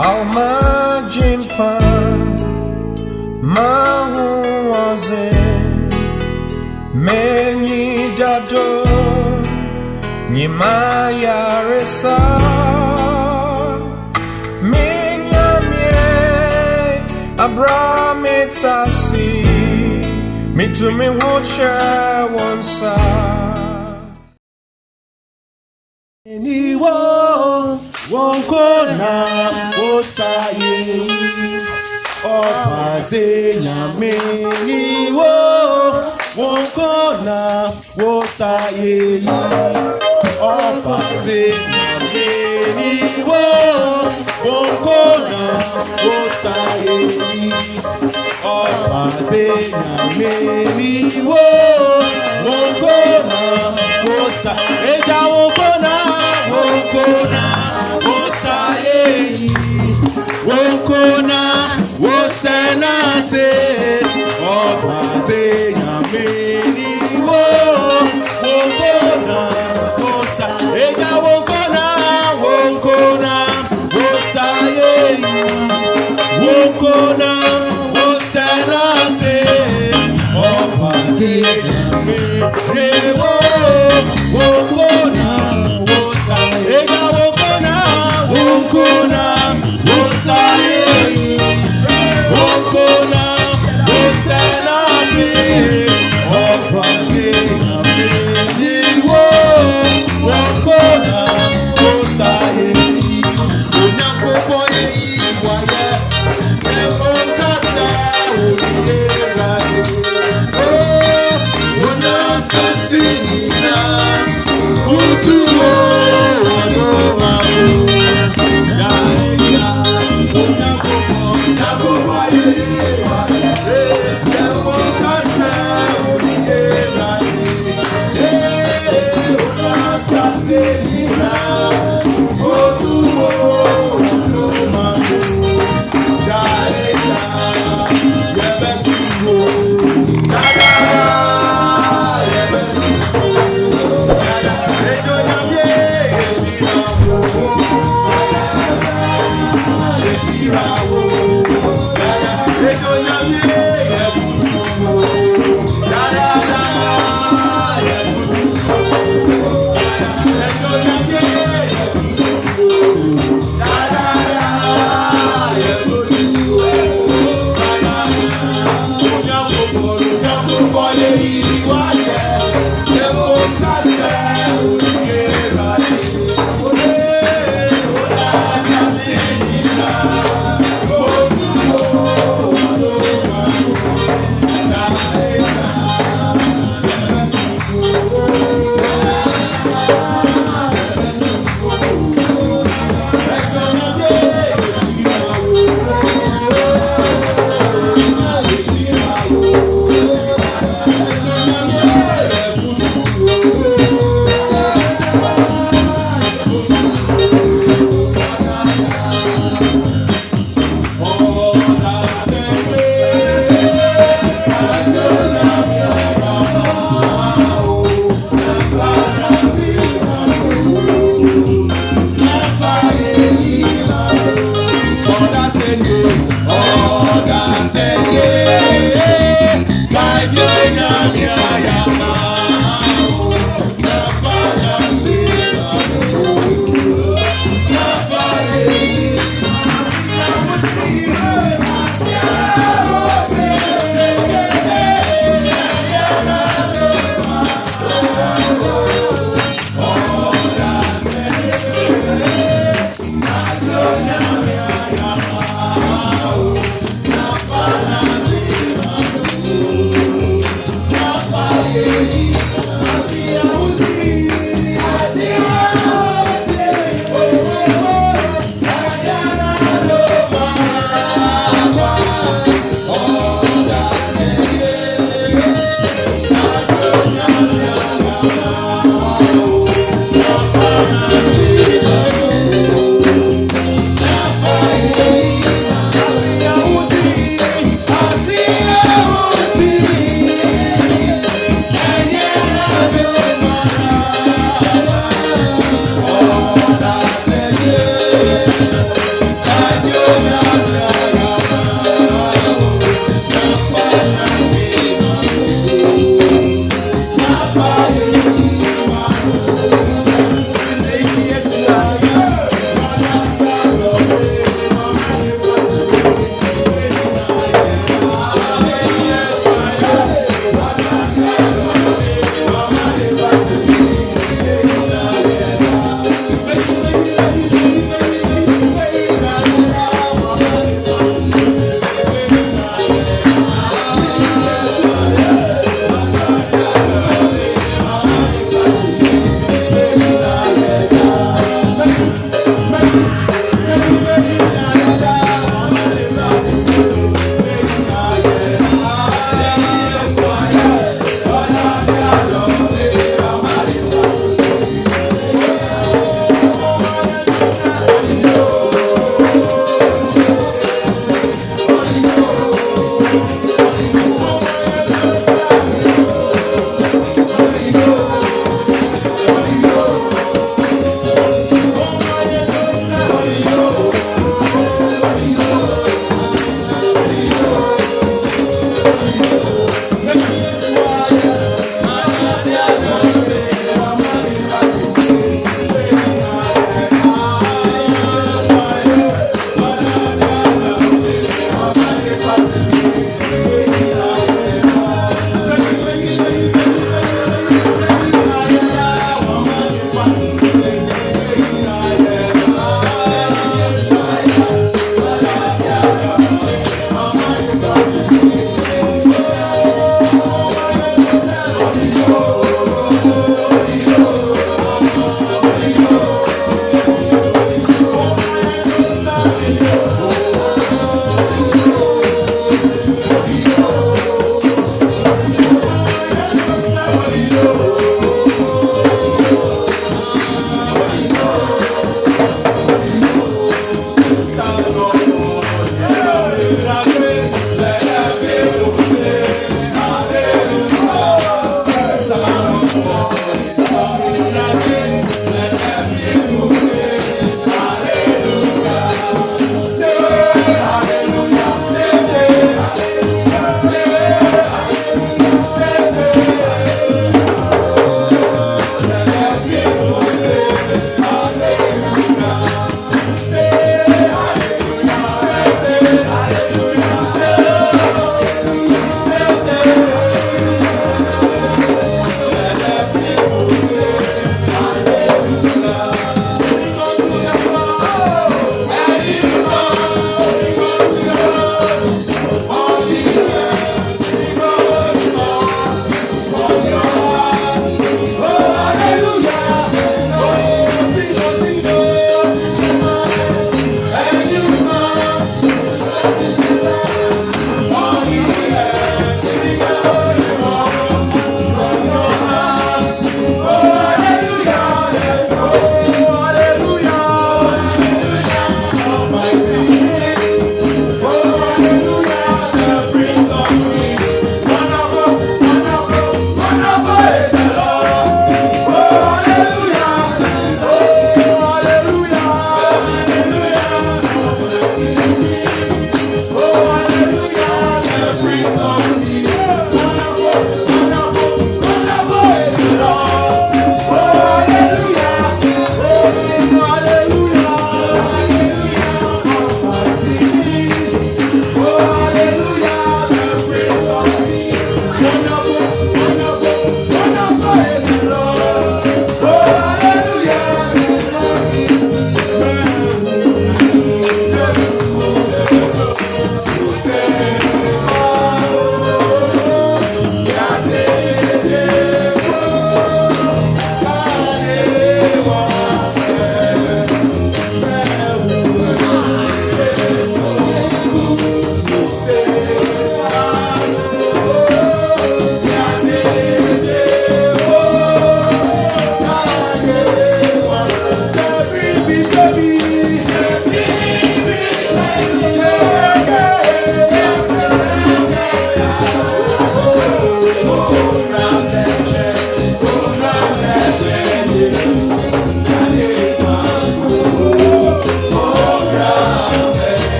I'll imagine Mahu was many dado Nimaya resa Minyamye Abramitasi Mitumi wocha onsa Wonkona wosaye opaze nyameni wonkona wosaye opaze nyameni wonkona wosaye opaze nyameni wonkona wosa eja wonkona Wokona, wosena se, opaze nyameni wokona, wosa, eja wokona, wosaye, wokona, wosena se, opaze nyameni wokona, wosa, eja wokona, Wokona, Woselasi, Wokona, Wosaye, Unakopone Iwaye, Eponkasa, Unasasina, Hallelujah.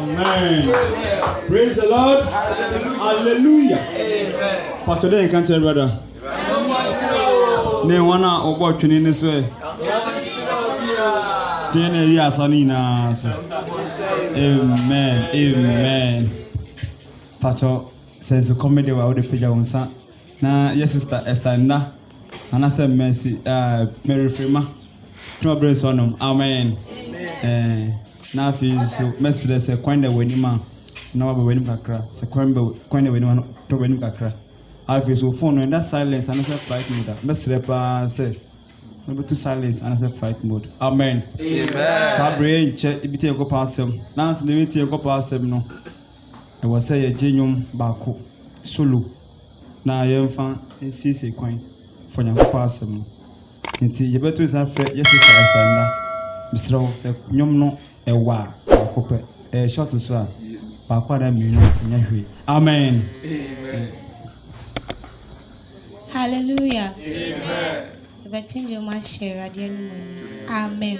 Amen. Praise the Lord. Hallelujah. But today you can't tell brother. Ne wana obo twini ni so e. Tene ri asani na so. Amen. Amen. Pacho sense comedy wa ode page wonsa. Na yes sister Esther Nda. Ana say mercy Mary Frema. Trouble so no. Amen. Na fi so mercy say kwanda wani ma. Na wa wani kakra. Say kwanda wani ma to wani kakra. Alfi so phone in that silence and I say flight mode. Mercy pa say no to silence and I say flight mode. Amen. Amen. Sabre che ibite ko pasem. Na se le ibite ko pasem no. E wo say ye genyum baako solo. Na ye mfa sisi kwan for nya ko pasem no. Nti ye beto is afre yes sister Esther Misro say nyom no e wa baako pe. Short so a baako na mi no nya hwe. Amen. Amen. Hallelujah. Amen. Between you must share radio. Amen.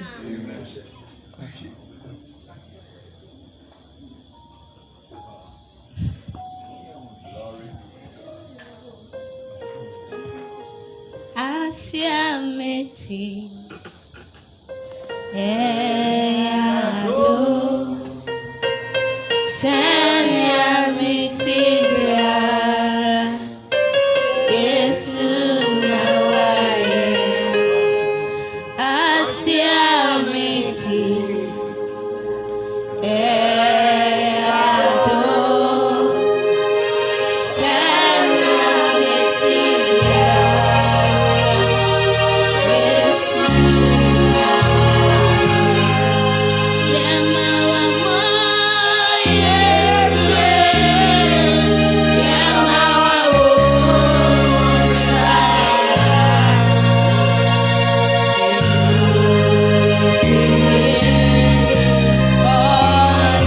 Asia meti ado sanya meti biara Yesu na wae Asia meti ado sanya meti Yesu na yama wa mo Yesu yama wa wo Oh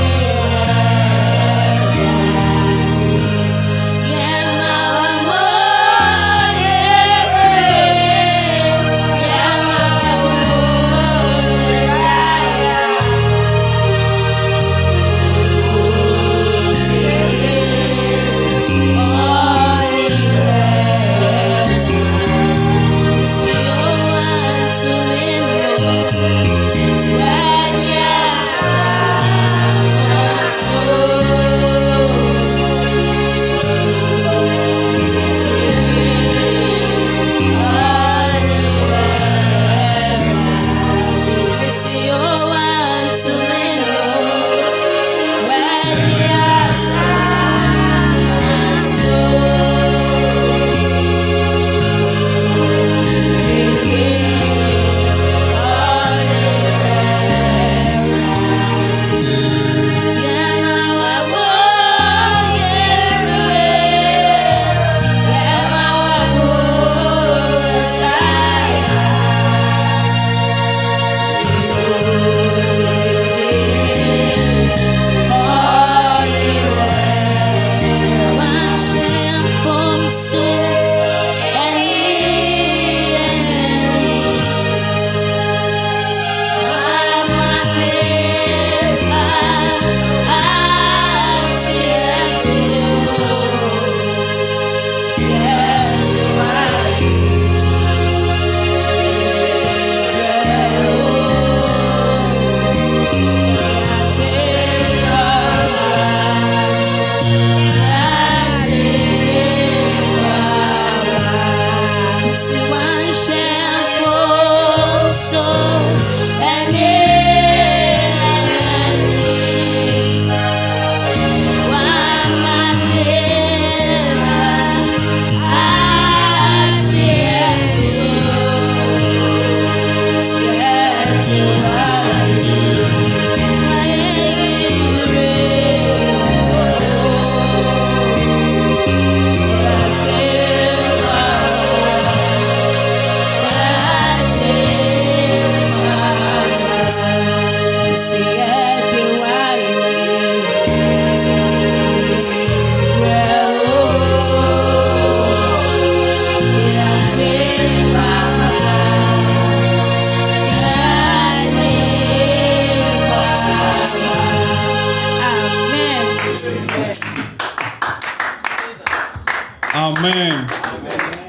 Amen.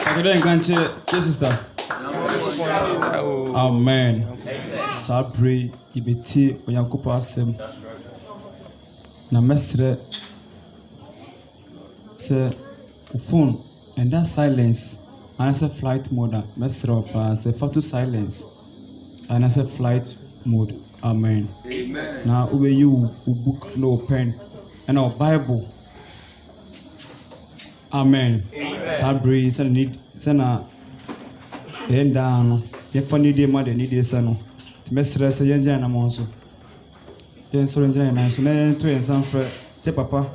Akada nkanche, yes sister. Amen. So I pray ibeti onyankopa asem. Na mesre say phone and that silence and I say flight mode. Mesre opa say photo silence and I say flight mode. Amen. Now where you book no pen and our Bible. Amen. Sabri say need say na end down. If funny day more than need this no. Mesre say yenja na monso. Yen so yenja na so na to yen san frɛ te papa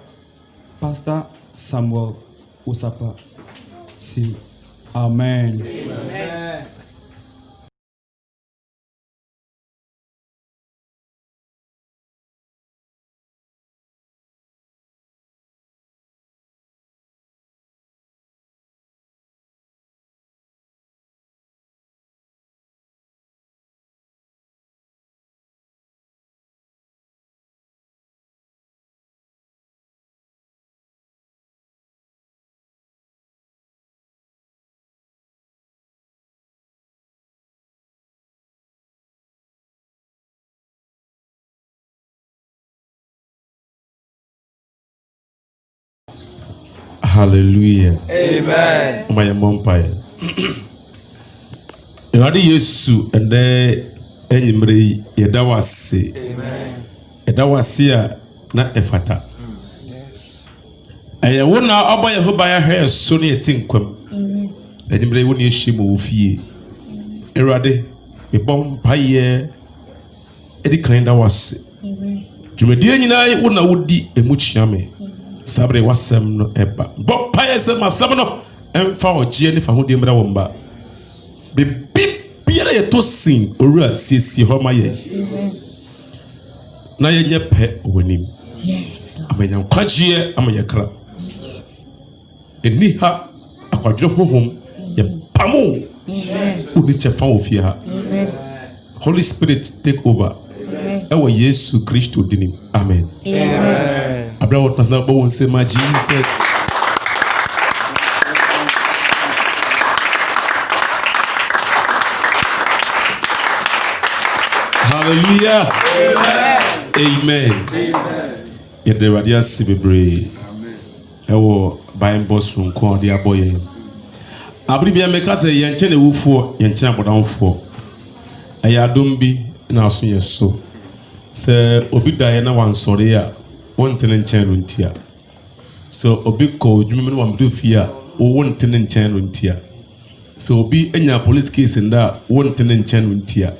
Pastor Samuel Usapa. See. Amen. Amen. Hallelujah. Amen. My empire. Ewadi Yesu ende enyimre yedawase. Amen. Yedawase a na efata. Eye wona oba Yehoba ya hwe so ne etinkwam. Amen. Enyimre woni ehyimu ofie. Ewadi me bom paye edi kan da wase. Amen. Dwumadi nyina wona wodi emuchiame. Sabre wasem no eba bo paye se masem no emfa ogie ne fa ho de mra womba be bibiara ye to sin owura siesie ho ma ye na ye nye pe wonim yes amenya kwagie amenya kra eni ha akwadwe hohom ye pamo udi chefa ofie ha Holy Spirit take over ewa Yesu Kristo dinim amen Amen. Abraham was not born say my Jesus. Hallelujah. Amen. Amen. Yet the radiance sibibre. Ewo buying boss from corn the boy. Abribia make us a yenchen a woof yenchen down for. Ayadumbi na so yes so. Say obida na wan sorry ya. One tenant chain tia. So obi ko dwumem no wamdo fia o one tenant chain tia. So obi enya police case nda one tenant chain tia.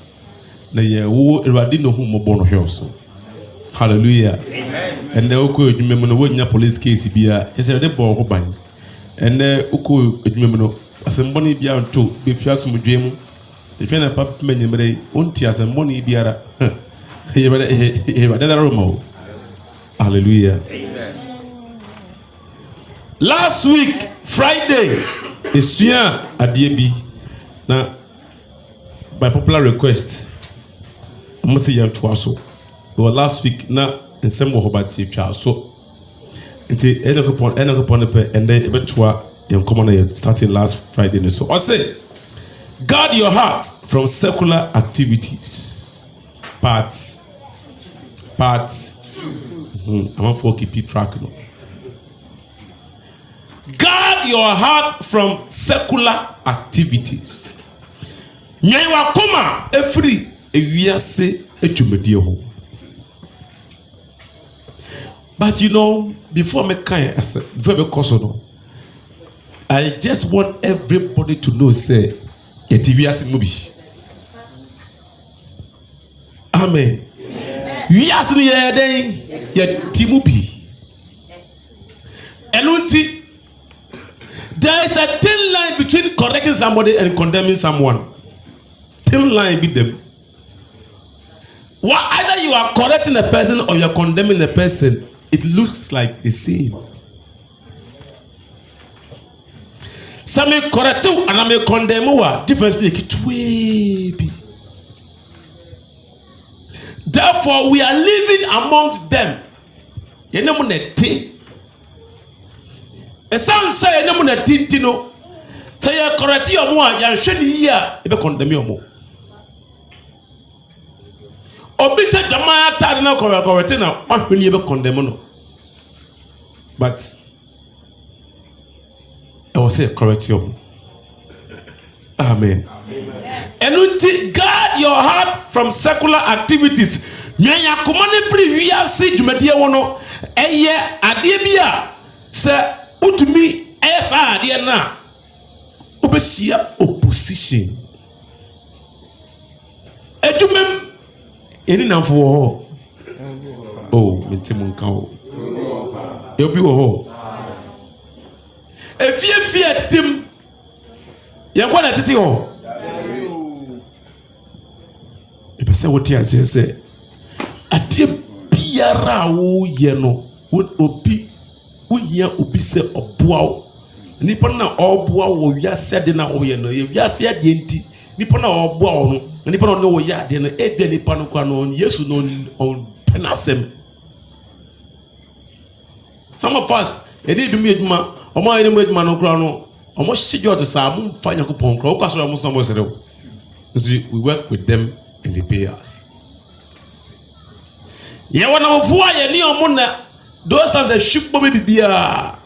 Na ye wo erade no hu mobo no hwe so. Hallelujah. Amen. And the oko dwumem no wonya police case bia yese de bo ho ban. And the oko dwumem no asemboni bia nto be fiaso mdwem. Efe na papa menyemre onti asemboni biara. Ye bade da romo. Hallelujah. Amen. Last week, Friday, Esuya Adiebi. Now, by popular request, I must say young twaso. Well, last week, now in some more about child. So, until end upon the pay, and then eventually, young common starting last Friday. So, I say, guard your heart from secular activities. Parts. I'm on for keep track. No. Guard your heart from secular activities. Nyewa koma every ewiase etumedie ho. But you know, before me kind before me cause no, I just want everybody to know say ewiase mubi. Amen. Wiase ni ye den ye timubi. Enunti, there is a thin line between correcting somebody and condemning someone. Thin line be them. Well, either you are correcting a person or you are condemning a person. It looks like the same. Some may correct you and I may condemn you. Difference like it. Therefore, we are living amongst them. You know what they esan say enemu na tinti no say ye correct omo a ya hwe ni yi a e be condemn omo obi se jama ta na correct na ahwe ni e be condemn no but I will say correct omo. Amen. Enunti guard your heart from secular activities. Nyanya komane free wiase dwumadie wono eye ade bia se utumi esa ade na obesia opposition. Edumem eni namfo ho. Oh, mentimu nka ho. Ebi wo ho. Efie titim yakwa na titi ho. Ebe se wote ase se ade biara wo ye no obi wo hia obi se oboa wo nipa na oboa wo wiase de na wo ye no ye wiase ade enti nipa na oboa wo no nipa na wo ye ade no e bia nipa no kwa no Yesu no on penasem. Some of us eni bi mi eduma omo eni mu eduma no kra no omo shijo to sa mu fa yakopon kra wo kwa so mo so mo serew. We work with them and they pay us. Ye wana mvua ye ni omo na those times a ship bo bibia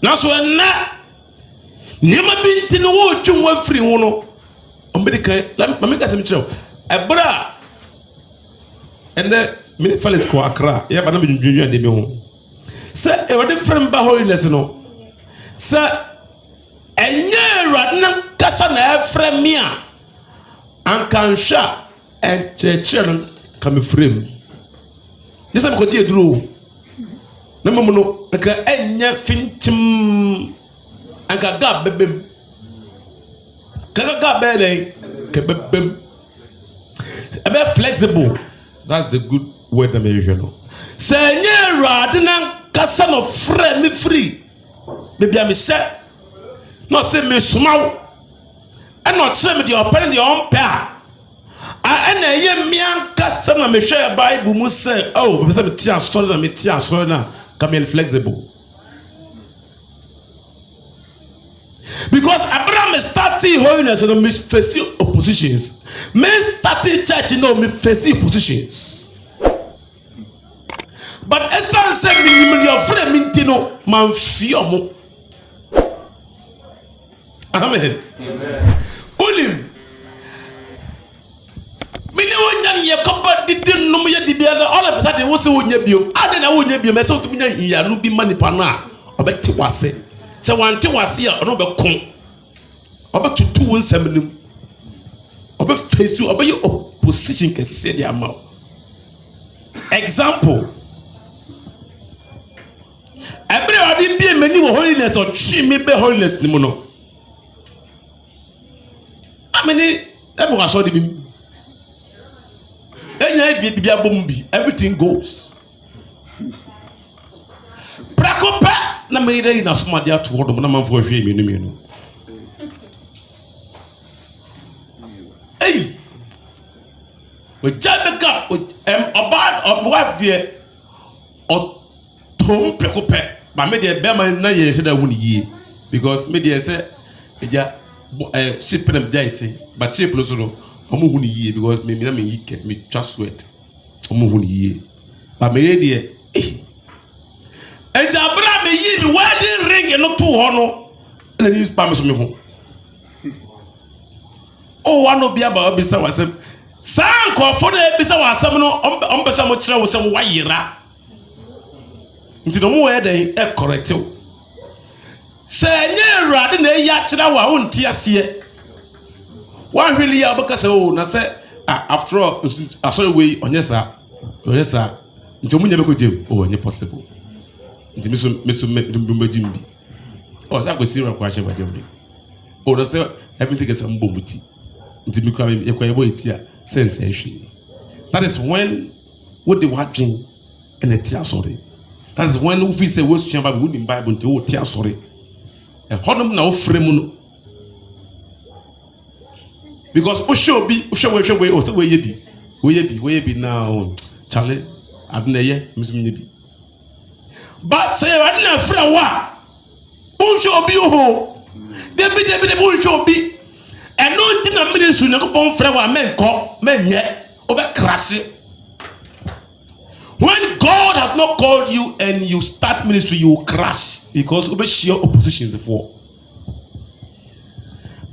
na so na nyema binti no wo twun wa firi ho no ombedi kan mama ka sem kirew ebra ende me falis ko akra ye ba na bedwudwu ande me ho se e wode frem ba holiness no se enye ewrad na kasa na efrem me a ankansha en chechero kam frem yesa me ko die duro na mamo no ka enya finchim anka ga bebem ka ga bele ke bebem be flexible. That's the good word that me know. Se enye ewrad na kasa no frem me free bebia me se no se me sumaw and not say me the open the on pair and a ye mian kasa na me hwe Bible mu say oh be say me tia story na me tia story na come inflexible because Abraham started holiness and me face oppositions. Me started church no me face oppositions, but esan say me your friend mintino man fear mo. Amen. Amen. Ulim. Mini wonya ye kopa didin no ye dibia all of a sudden wo se wonya bio. Ade na wonya bio me se wonya ya no bi manipa na obeti wase. Se wante wase a ono be kon. Obetutu won samnim. Obe face you obe your opposition can say their mouth. Example. Everybody be many holiness or three me be holiness ni mo no. Everything goes. Prakopa na made na smart dia to hold na man for hwe me no. Hey. We jab up about wife there or tom prakopa ba me dey be man na ye hwe da hu ni yie because me dey say eja ship them jaiti but ship no so no omo hu ni yie because me yike me just sweat omo hu ni yie but me ready and Abraham yi the wedding ring no to ho no na ni pa me so me ho oh one no bia ba obisa wasem san ko for na bisa wasem no ombesa mo kire wo sem wayira nti no mo we den e correct se nye rade na ya kira wa ho ntia se wa hweli ya obaka se o na se after all asori we onyesa nti omunya be ko jem o onye possible nti miso mbumajimbi o za ko sira kwa sheba jembi o na se everything is mbombuti nti mikwa ekwa yebo etia sense ehwe. That is when what they were doing and the tear sorry. That is when we say we should have in Bible nti o tear sorry. Hodom na ofrem no because o show we o say we ye bi now chale adneye misum nye bi but say I didn't friend wa uncho obi ho debi uncho obi and no thing na ministry na ko friend wa men ko men nye obe crash. When God has not called you and you start ministry, you will crash because you will share oppositions for.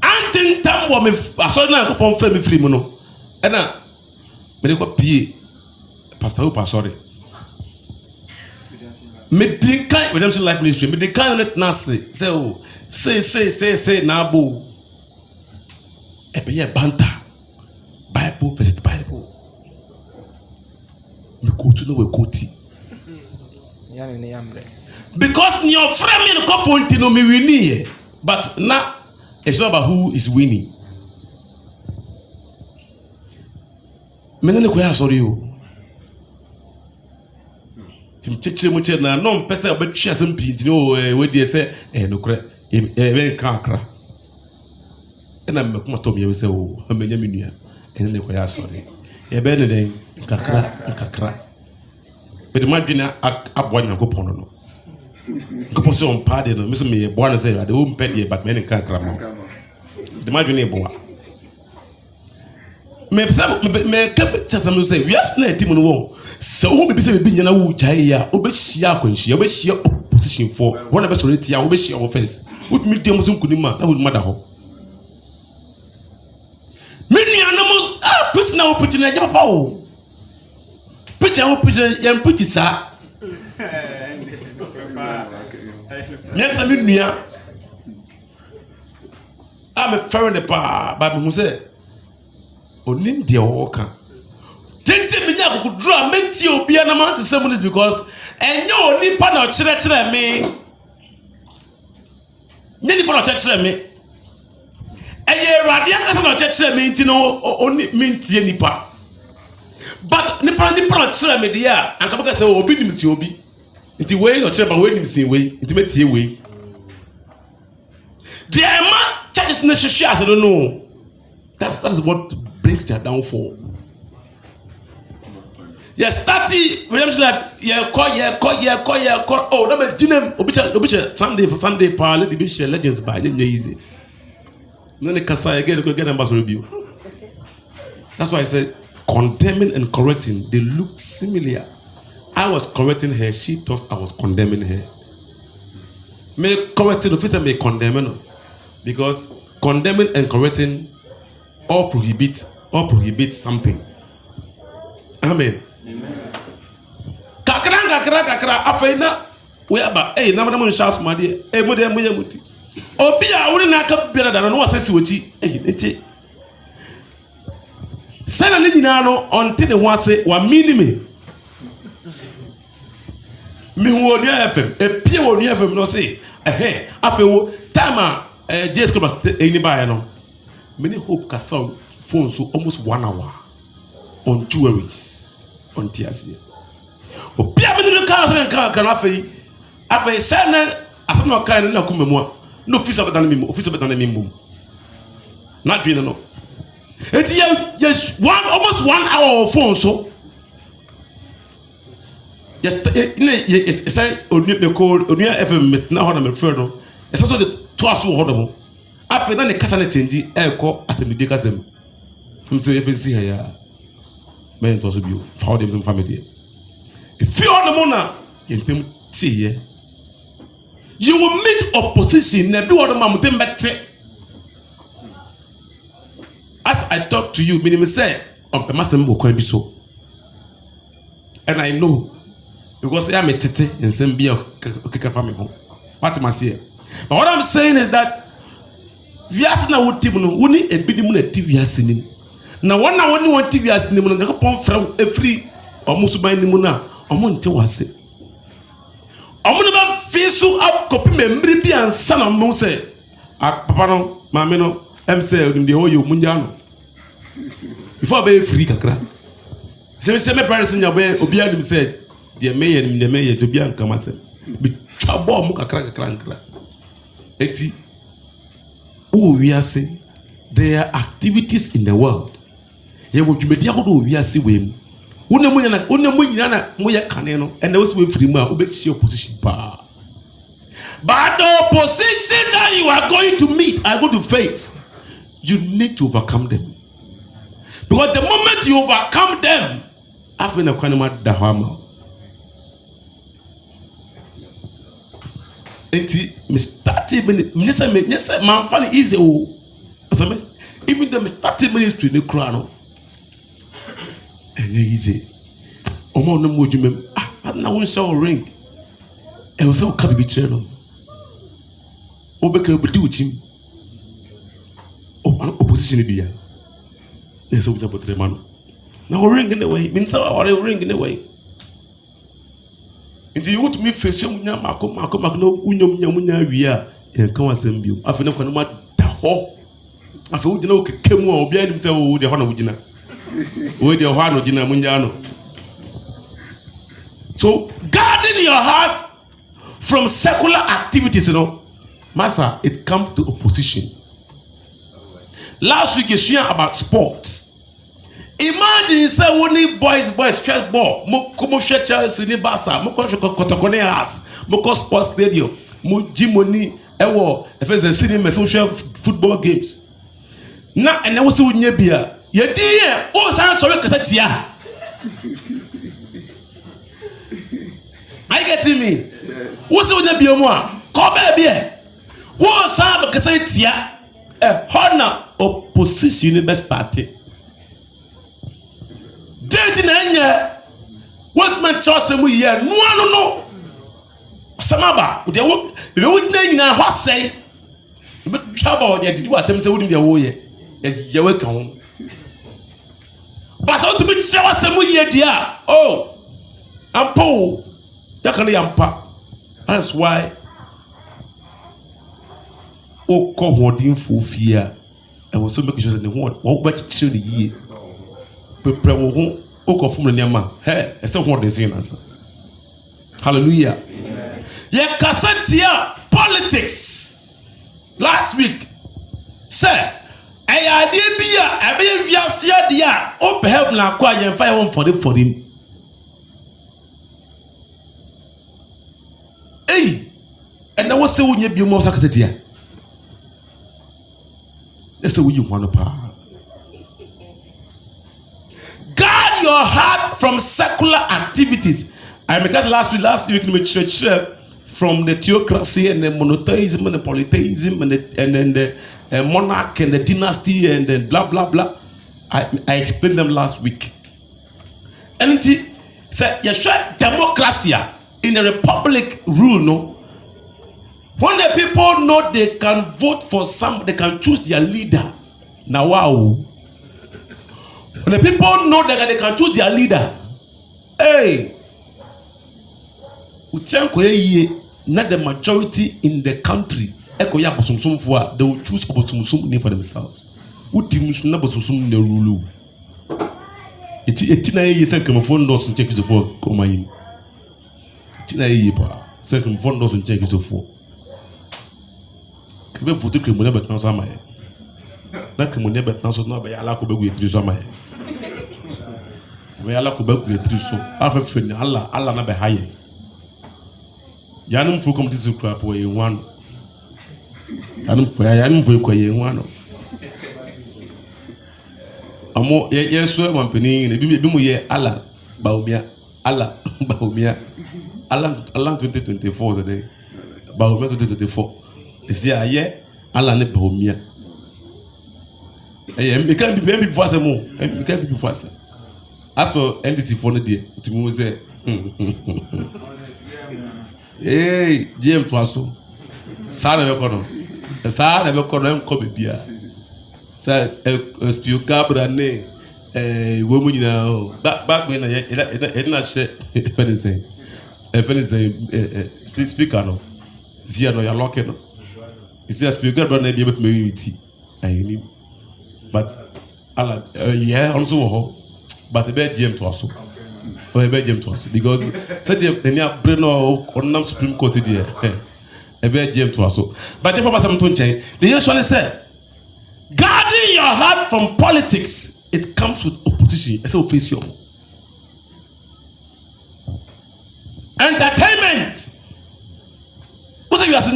And then time when me asori na ko friend me free mo no. And na me ko pie pastor who pastor me dinkan redemption life ministry me dinkan let na say na bo e be banter Bible versus Bible me go to no we quote because your friend me ko fonti no me win but now it's not about who is winning. Me no ko ya sorry o tim cheche mo che na no mpese obetwa asem pinti no we die se no kre be kakra na me kuma to me we se o amenya menua ene ne ko ya sorry e be ne den kakra be de madwina abwa nyankopon no nyankopon se on pade no me se me bo na se ya de o mpede but me ne kakra mo de madwina e bo me keep some say we are still team no wo so who be say be nyana wo jai ya obehia akwanhia obehia opposition for one be sorry tia obehia offense with me dem so nkunima na wo mada ho me nua no put na wo put na ja papa wo put ya wo put ya put sa nyesa me nua I'm a fair the pa ba me hu say onim de oka tete me nya kokudru a menti obia na man say this because enye oni pa na kire me nyeni pa na kire me eye rade akasa na kire me nti no oni menti nipa but nipa na kire me de a anka baka say obi nim si obi nti we no kire ba we nim si we nti metie we de ma churches na hwehwe as I don't know that is what brings their downfall. Yes, 30 redemption like call. Oh, that be dinem obiche Sunday parle the biche legends by them easy. No ne kasa again go get ambassador review. That's why I said condemning and correcting they look similar. I was correcting her, she thought I was condemning her. Me correcting the first me condemning because condemning and correcting or prohibit something. Amen. Kakra afena we aba na mo shout ma de mo de mo yamuti obi a wori na aka bia da no wasasi wochi enti sana ne nyina no onte ne ho ase wa minime mi hu onu FM epie onu FM no say afewo time a JS ko ba eni ba no many hope kasa phone so almost 1 hour on jewelries on TSC. Obia me no kan afei sana asem no kan na kumemu no office of the memo not doing no it yes almost 1 hour of phone so yes say onu call onu FM na ho na me friend no it's also the two aso ho do afei na ne kasa na change ekọ atemide kasem so if see here men to so bio found them family if you on the mona yentem tie you will meet opposition na bi wo ma mutem bete as I talk to you meaning say on pemasem bo kwan bi so and I know because I am a tete in some be okeka family home what am I say but what I'm saying is that we are na wotim no woni ebinim na ti wiase nim na wona woni won ti wiase nim no na pon fra efri omusuban nim na omo nte wase omo na ba fisu akopi membri bi ansa na mo se papa no maame no em se onim de oyo munja no before be free kakra se me parents nya be obi anim se de meye to bi an kama se bi twabo mo kakra nkra eti we are saying there are activities in the world. Ye wo dwumedi akodo we are see wem Unemu nyina moye kane no and those we free ma obehye opposition pa. But the opposition that you are going to meet, are going to face, you need to overcome them. Because the moment you overcome them, after the kanema dahama. Enti me started ministry man find easy o. Even the started ministry the crown. And easy. Omo no mo djumem. Na won show ring. E wo say o ka bi kire no. Obeka obedi uchim. Opposition bi ya. Na so buja potre man. Na o ring in the way. Mean say o ring in the way. Nti you want me face munya mako no unyom nya wi a en kan wasem bio. Afi ne kwano ma da ho. Afi wo gina o kekemu a obi anim say wo de ho na wo gina. Wo de ho ano gina munya no. So guarding your heart from secular activities, you know, Master, it comes to opposition. Last week you shared about sports. Imagine say only boys share ball. Mo share Chelsea ni Barca. Mo ko Kotokone House. Mo ko sports stadium. Mo Jimoni ewo efeze cinema so share football games. Na ene wo se wonye bia. Ye di ye o san so we kasa tia. Are you getting me? Wo se wonye bia mo a ko ba bia. Wo san kasa tia. Honor opposition ni be started. Date na enye what man chose mu ye no asamaba de wo be wo nyina ho sei be trouble de didi watem se wo dim de wo ye ye we kan ho ba so to be che wasem ye dia oh ampo ya kan yampa. That's why o ko hodin fu fia e wo so make sure say ne ho wo ba chi ne yie prepare wo ho o ko fum ne ma he e se ho de sin answer. Hallelujah. Amen. Ye kasetia politics last week say e ya de bia e be wiase de a o be help na kwa ye fa ye for him and na wo se wo nya bi mo sa kasetia e se wo yi ho no pa. Guard your heart from secular activities. I make that last week in the church from the theocracy and the monotheism and the polytheism and then the monarch and the dynasty and then blah blah blah. I explained them last week. And it said, you should democracy in the republic rule, no. When the people know they can vote for some, they can choose their leader. Now wow. When the people know that they can choose their leader, hey, not the majority in the country, they will choose for themselves. They rule. It's we ala ko ba kuletri so afa feni Allah na be haye yanum fu kom tisu kra po ye wan yanum fu ko ye wan amo ye so man peni ne bi mu ye Allah ba obia Allah 2024 today ba obia 2024 isi aye Allah ne ba obia me can be before say mo me can be before say after NDC for the day to me say hey GM twaso sare be kono em ko bibia say espio cabra ne wo mu nyina o back when e na she anything please speak no zia no ya lock no you see espio cabra na be able to me with I need but Allah yeah also ho but the bed GM to us. Or a bed GM to us. Because said the near Breno or Supreme Court there. A bed GM to us. But if I was something to change, they usually say, guarding your heart from politics, it comes with opposition. It's so face you.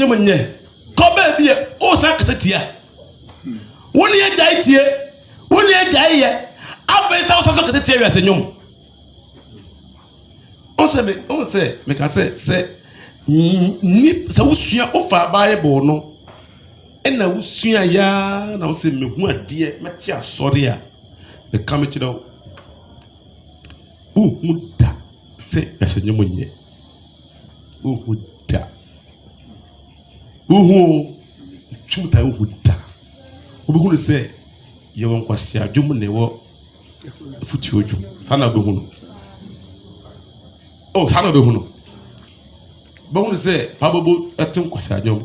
nyom nye ko ba bi o san kase tia woni ye jai tie woni ye jai ye afa sa so kase tia wi ase nyom on se me ka se ni sa usua ofa bible no ena usua ya na o se me hu ade me ti asori a me ka me kire o muda se ase nyom nye o muda uhu chumuta uhuda obihu se ye won kwase adwum ne wo futi odwum sana obihu no sana obihu no bohu se pabobo etin kwase adwum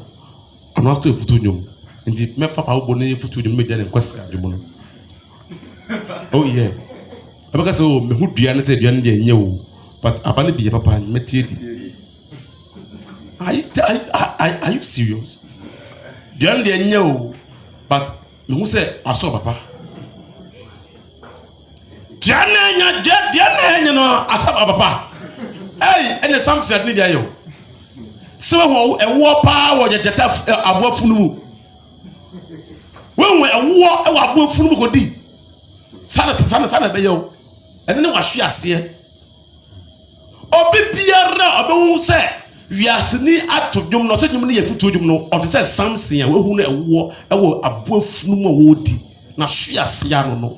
ana to futi odwum ndi mefa pabobo ne futi odwum meja ne kwase adwum no oh yeah abaka so me hudua ne se dua ne nye wo but abane biye papa metie di Are you serious? Diane de nyeo, but me say aso papa. Diane no aso papa. Hey, ene Samson ni dia yo. Se wo ewo pa wo jeta aboafunu mu. When we ewo aboafunu mu ko di. Sana be yo. Ene ne wa hwe ase. Obi biara obehu se wiasini ato dwom no so dwom ne yafutu dwom no o se Samson a wehu na ewo aboafunu mu wodi na hwe ase ano no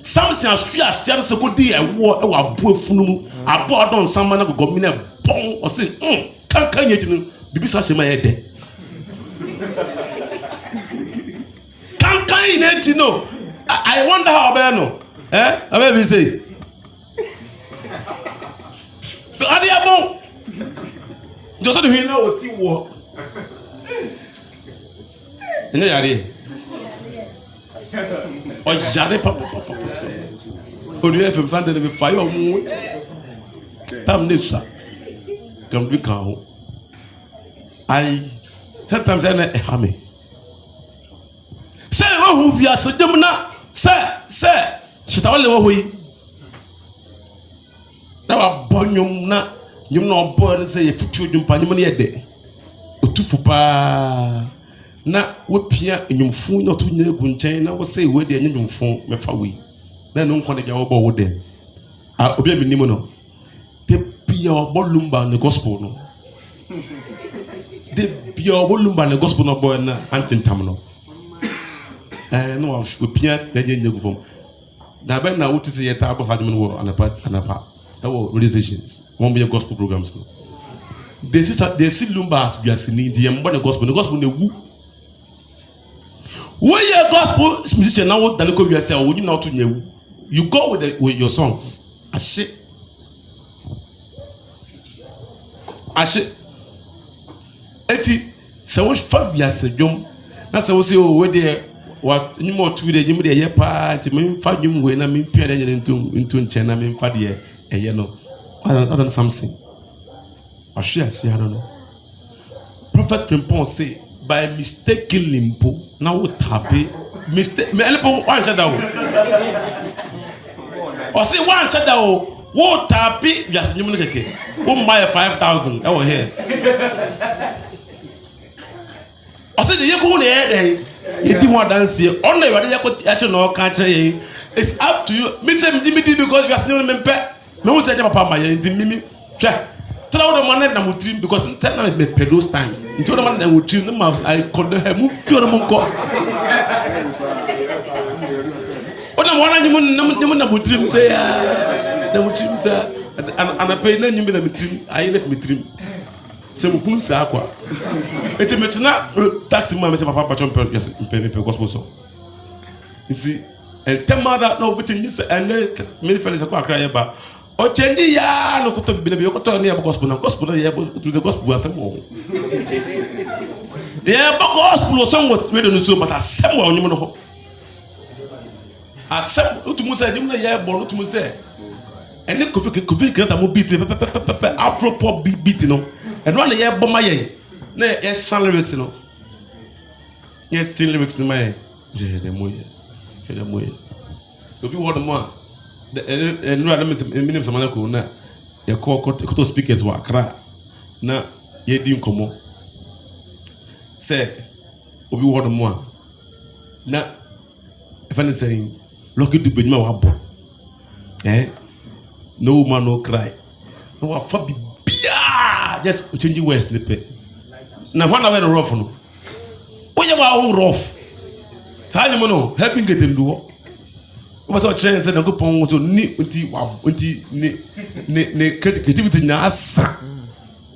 Samson hwe ase ano so godi ewo aboafunu mu abo adon samma na gogomi na bon o se kankan yeti no bibi so ahema ye de kankan ina no I wonder how about no abe bi say ade abon just the hina oti wo ene yare o jare papa o lui FM sande de fire o mu tam nessa kam bi kan I sometimes I hame say wo hu bia so dem na say chitawale wo hoyi na wa bonyum na nyum na obo ne say futu dwumpa nyum ne yede otufu pa na wopia nyumfu na to nya egu nchen na wo say we de nyumfu mefa we na no nkone bia wo bo wo de obi a minim no de bia obo lumba ne gospel no de bia obo lumba ne gospel no boy na antintam no no wopia de nya egu fom na be na wuti say yeta abo hadum no wo anapa radio stations won't be a gospel programs no they see lumbas we are singing the mbone gospel na wu we your gospel musician now than we are say we now to nyewu you go with your songs ashe eti se we fa we are sedwom na se we say o we there what nyimo tu de nyimo de ye pa nti me fa nyum we na me pia de ntu nchen na me fa de you know, other than something. I share see I don't know. Prophet Frimpong say by mistaking limpo now what happy mistake me limpo one shadow. Or say one shadow what happy just you keke. Who buy 5,000 over here. I say the yeko ne dey you do one dance here. Only what yeko actually no catch it's up to you. Me say me because you are still member. No say papa my mimi hwe tell the man na mutrim because tell na me pay those times until the man na mutrim no I could have move feel no mo ko ona wana nyimu na mutrim say na mutrim say ana pay na nyimi na mutrim I left mutrim say mo kunu say akwa eti metna taxi man say papa chompe yes pay gospel so you see el temada no bitin ni say and me fellows akwa cry ba o chendi ya no kuto bina bi kuto ne gospel na ya gospel asemo ya gospel so what we don't so but asemo onyum no ho asem utumu say dim na ya bo utumu say ene kofi kreta mo beat afro pop beat no and one ya bo maye na ya san lyrics no yes still lyrics no maye je de moye obi word mo and no minim samana ko na ye ko speakers wa Accra na ye di nkomo say obi word mo na if any saying lucky to be ma wa bo no woman no cry no wa fa bia just change words nipe na when I rough no oye wa rough time no helping get ndo wo so train say na go pon so ni nti wa nti ne creativity na asa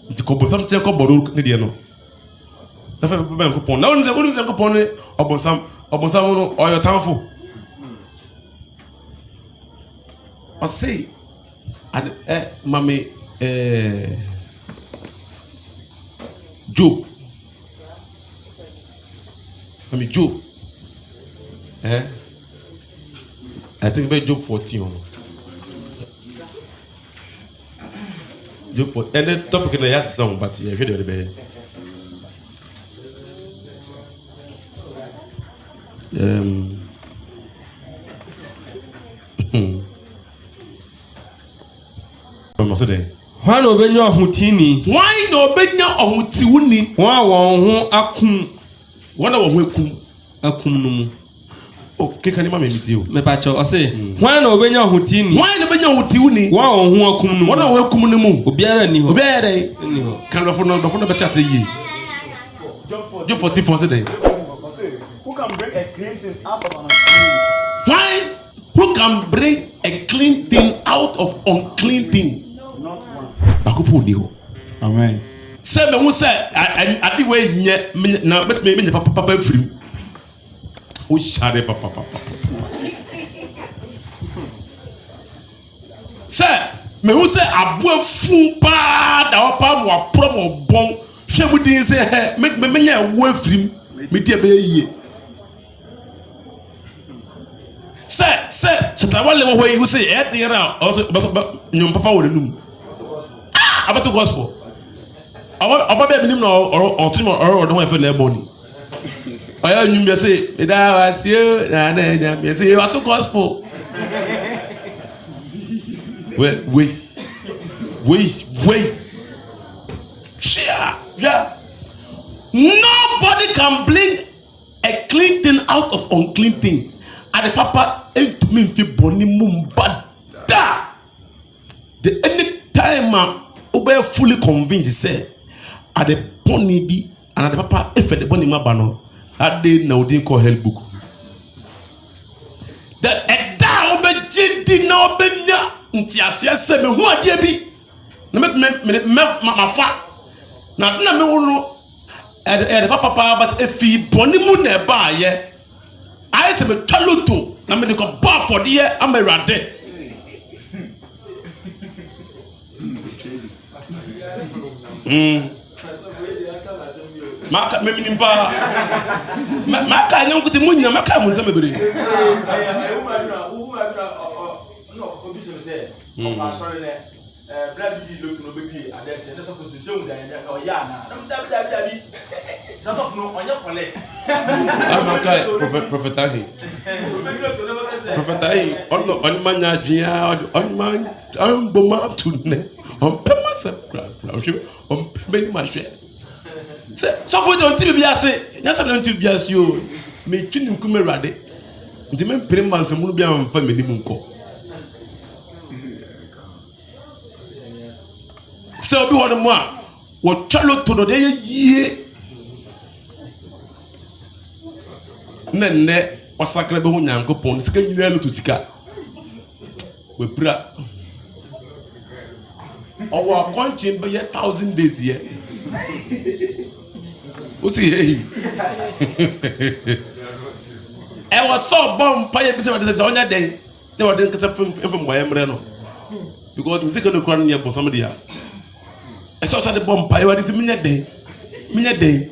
nti ko bosam che ko bodo ne de no na fa be ko pon na onu se ko pon ne obosam no oyo tanfo I say and mami Job I think about Job 14. Job 14. And the topic in the last song, but yeah, really bad. Why no benya hutini? Why no benya hutiuni? Why won akum? Why no wekum? Akum no mu. Okay, can you meet you? Me pacho, I say, why no benya hutini? Why no benya hutiuni? Why won akum no? Why no wekum no mu? Obiara ni ho. Obiara ni ho. Can the phone better say ye? Job 44 say. Who can bring a clean thing out of an unclean? Why? Who can bring a clean thing out of unclean thing? Not one. Bakupo ni ho. Amen. Say me who say adi we nye na bet me nye papa free. Who share papa. Say me who say abu fun pa da opa mo promo bon hwe mu din say me nye wo free me die be yie. Say chatawale wo yi who say e dey ra nyom papa wo num. About the gospel. About them nim no or trim or don't have a body. I knew me say, I was you, and me say, about the gospel. Wait. Yeah. Nobody can bring a clean thing out of unclean thing. And the papa ain't to me fi boni mumba da. The any time Obe fully convinced say at the pony be and the papa if the bonny mabano at the now didn't call help book. That a da obe jidi na obe nya ntiasia se me hu ade bi na me ma fa na me wo the papa but if he bonny mu na ba ye I say me taluto na me ko ba for the year am erade. Maka memi nimpa maka nyam kuti munya maka munza mebere no obi se say o sorry le brad di lotu no bepi adese ne so for so jemu dan o ya na dabi so no onye collect prophet ahi on manya dwia on man on boma up to ne on pema se on many ma hwe so for don tibi biase nya se don tibi biase yo me twini nkume rade nti me mpere man se munu bia mfa me nimu nko so obi hono mo a wo twalo to no de yie nenne wasakra be ho nyankopon sika nyina lo to sika we bra our country be 1,000 days here. What's he? I was so bomb. Pay a visit on that day. They were doing from Guayamreno because the second crown near for somebody. I saw the bomb. Pay what it mean a day.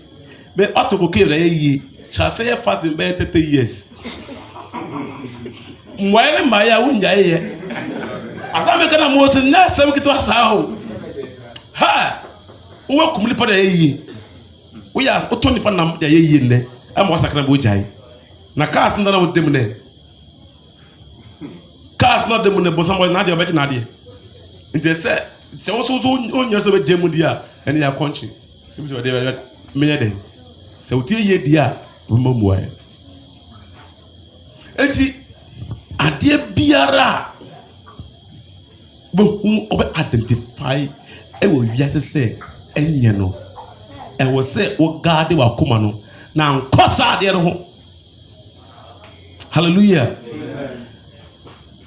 But ought to go kill a ye. Shall say fast in bed 30 years. Why am I? I wouldn't die. I thought we can more than that. So we get to us how. Ha! Welcome to the ye. We are Otoni Panam, the ye in there. I'm was a crab with Jai. Nakas none of them there. Cars not the money, but someone not your better Nadia. And they said, it's also on yourself with Jemudia and your country. It was what they were many. sɛ wotie yie di a wɔmma mua yɛ eti adeɛ biara bohu ɔbɛ identify ɛwɔ wiase sɛ ɛnyɛ no ɛwɔ sɛ wogaade wakoma no na nkɔ saa adeɛ no ho hallelujah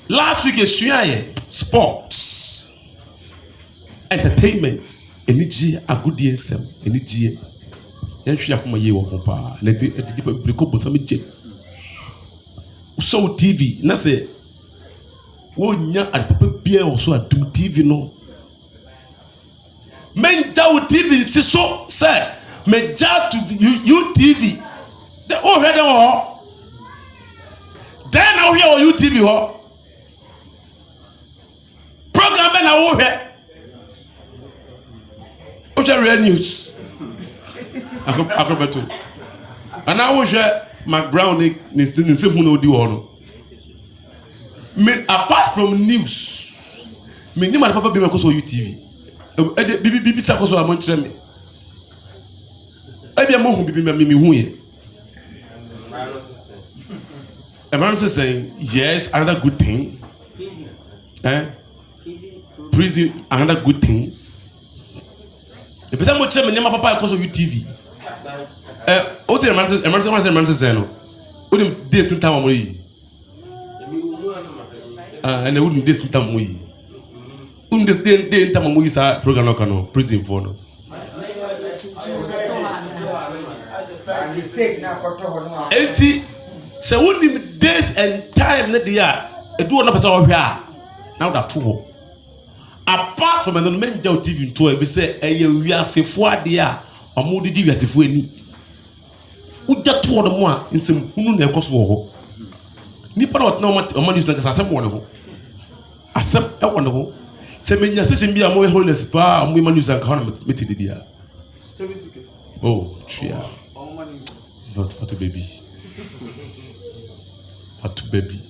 last week esua yɛ sports entertainment enigye agodie nsɛm enigye yɛhwɛ akoma yie wɔ ho paa na de nipa bebree kɔ bosam gye wosɔ tv na sɛ wonya adepapa biara wɔ so adum tv no menja wo tv nsi so sɛ menja to utv de wohwɛ dɛ wɔ hɔ dɛn na wohwɛ wɔ utv hɔ program bɛ na wohwɛ wohwɛ real news akrobeto anaa wohwɛ McBrown ne nsɛm hu na odi wɔ no me apart from news me ni ma papa bi me ko so UTV bibi sa ko so amon kyerɛ me ebia mo hu bibi me hu ye Emmanuel saying yes, another good thing. Prison, another good thing. The person mo kyerɛ me ni ma papa ko so UTV o say Emmanuel say no o dem days time mo yi and they wouldn't this time we wouldn't this time we sa program no kano prison for no enti say wouldn't days and time na dia edu na person ohwe a na da to ho apart from the men jaw TV to e be say eye wiasefo ade a omudi di wiasefo ani uja to do mo a nsem hunu na ekoso wo ho nipa na otna o news na kasa asem wɔ ne ho asem ɛwɔ ne ho sɛ menya station bi a mo holiness pa mo ma news an ka na meti de bia oh tria fatu baby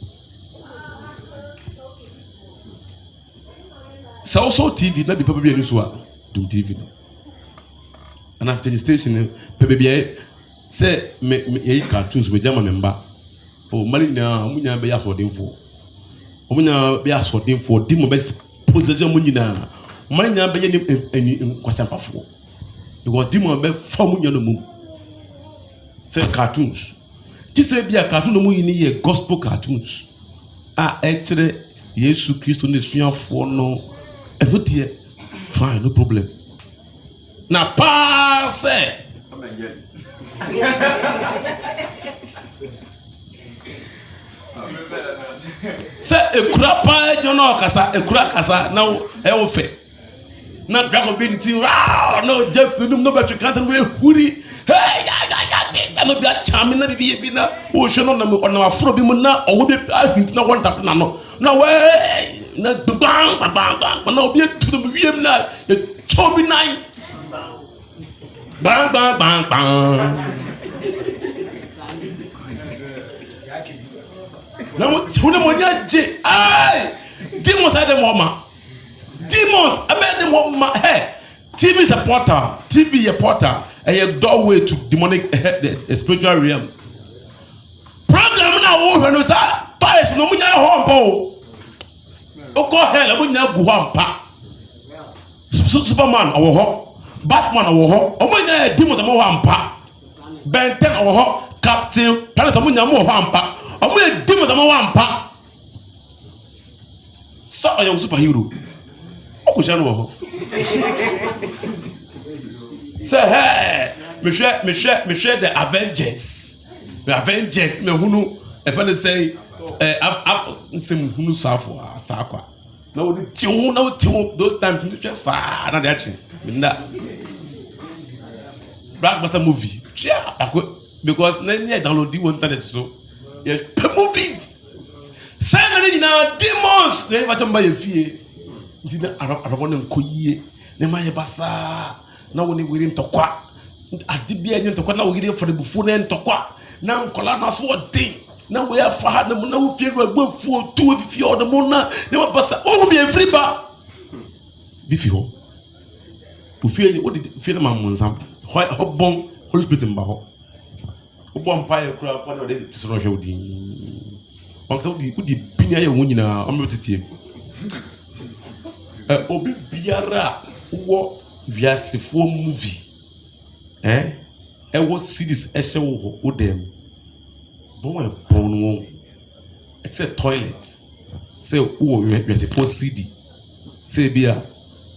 so also TV na bi papa bi ani so a dum TV no and after the station papa bi say me yi cartoons me jama member oh mali na omunya be yasodemfo omunya be yasodemfo di mo be possession mo nyina mali na be ye ni kwasampafo because di mo be fa mo nyana mum say cartoons ti say bia cartoon no mo yi ni ye gospel cartoons actually Yesu Christo ne suafo no ehotie fine no problem na pa say sɛ ekura paa jono kasa ekura kasa na ɛwo fɛ na dragon be nti ra no jeff num no betwe kan we huri hey ya no bia chame na bi na wo hwe no na afro bi mu na owo bi ahint na won tap na no na we na bang na obi etu no wiem na chobi nine bang now who the money ai demons are them mama demons about them mama hey TV is a portal TV a portal a doorway to demonic the spiritual realm program na wo hwe no sa toys no munya ho mpo o go hell munya gu ho mpa Superman owo ho Batman owo ho o munya demons mo ho mpa Ben 10 owo ho Captain Planet munya mo ho mpa omo e demons ama wampa so ayo superhero oku sha no ho say hey me share the Avengers me hunu e fa say nsem hunu safo asakwa na wo ti hu those times me share sa na de achi me nda blockbuster movie share because na you download the internet so yes, movies. Say na demons. They want to buy a fee. Dina arabona nkoyie. Ne ma ye basa. Na woni wiri ntokwa. Adibia nye ntokwa na wiri for the bufu na ntokwa. Na nkola na so odin. Na we afa ha na na wo fie ru agbafu tu fie o de mo na. Ne ma basa. O bi every ba. Bi fi ho. O fie o di fie na ma monzam. Ho bon Holy Spirit mba ho. Obo empire kura kwa na de tisoro hwe odi. Onso odi binia ye wo nyina o me tetie. Obi biara wo viasefo movie. Ewo series ehye wo ho dem. Bon e pon wo. It's a toilet. Say wo viasefo CD. Say bia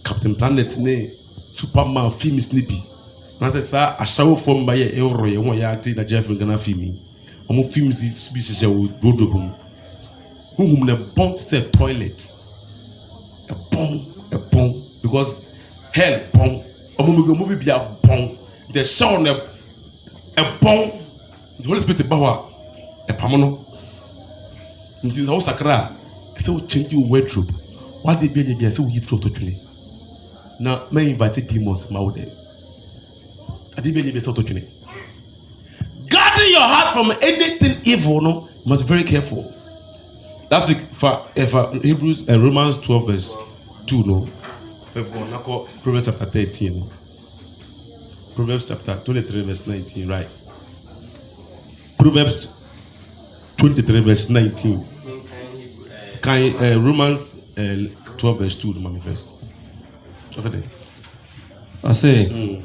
Captain Planet ne Superman films ni bi. Na say sa ashawo fo mba ye ewro ye ho ya ati na Jeff Ngana film. Omo films bi se wo dodo bum. Whom ne bon say toilet. A bomb because hell bomb. Omo bi bia bomb. The sound a bomb. The Holy Spirit bawa e pamono. Nti so sakra say we change your wardrobe. What they be say we give to twene. Now may invite demons ma wo there. Ade be so to twene. Guarding your heart from anything evil, no, you must be very careful. Last week for Hebrews and Romans 12 verse 2, no. Proverbs chapter 13. Proverbs chapter 23 verse 19, right? Proverbs 23 verse 19. Romans 12 verse 2, mommy first. What's that? I say.